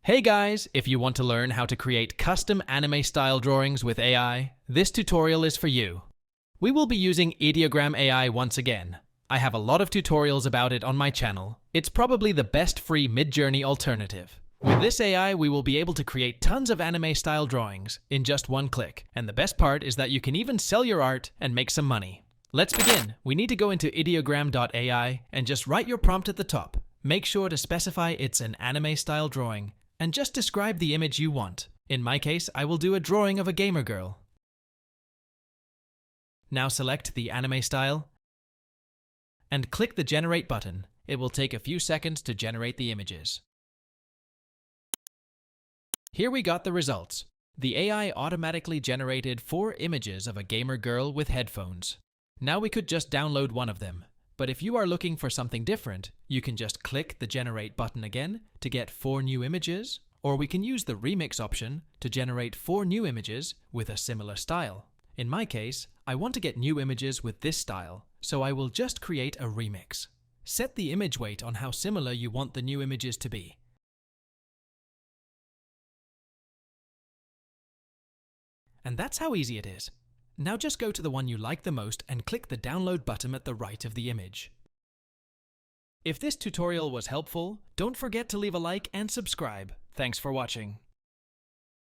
Hey guys, if you want to learn how to create custom anime-style drawings with AI, this tutorial is for you. We will be using Ideogram AI once again. I have a lot of tutorials about it on my channel. It's probably the best free midjourney alternative. With this AI, we will be able to create tons of anime-style drawings in just one click. And the best part is that you can even sell your art and make some money. Let's begin. We need to go into ideogram.ai and just write your prompt at the top. Make sure to specify it's an anime-style drawing and just describe the image you want. In my case, I will do a drawing of a gamer girl. Now select the anime style and click the Generate button. It will take a few seconds to generate the images. Here we got the results. The AI automatically generated 4 images of a gamer girl with headphones. Now we could just download one of them. But if you are looking for something different, you can just click the Generate button again to get 4 new images, or we can use the Remix option to generate 4 new images with a similar style. In my case, I want to get new images with this style, so I will just create a remix. Set the image weight on how similar you want the new images to be. And that's how easy it is. Now just go to the one you like the most and click the download button at the right of the image. If this tutorial was helpful, don't forget to leave a like and subscribe. Thanks for watching.